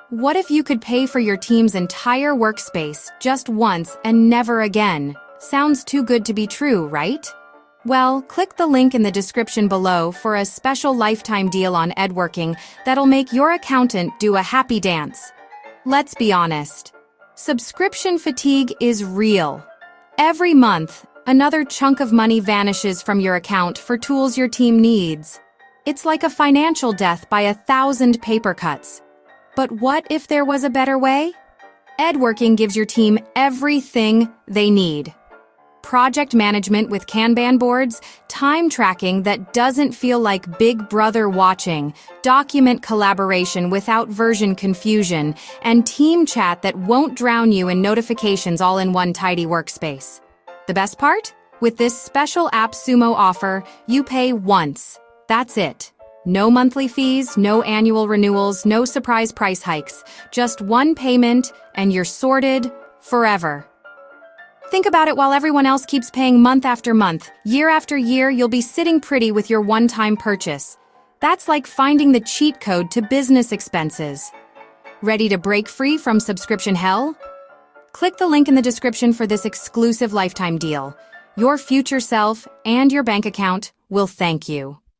What if you could pay for your team's entire workspace just once and never again? Sounds too good to be true, right? Well, click the link in the description below for a special lifetime deal on Edworking that'll make your accountant do a happy dance. Let's be honest. Subscription fatigue is real. Every month, another chunk of money vanishes from your account for tools your team needs. It's like a financial death by 1,000 paper cuts. But what if there was a better way? Edworking gives your team everything they need. Project management with Kanban boards, time tracking that doesn't feel like Big Brother watching, document collaboration without version confusion, and team chat that won't drown you in notifications all in one tidy workspace. The best part? With this special AppSumo offer, you pay once. That's it. No monthly fees, no annual renewals, no surprise price hikes. Just one payment, and you're sorted forever. Think about it. While everyone else keeps paying month after month, year after year, you'll be sitting pretty with your one-time purchase. That's like finding the cheat code to business expenses. Ready to break free from subscription hell? Click the link in the description for this exclusive lifetime deal. Your future self and your bank account will thank you.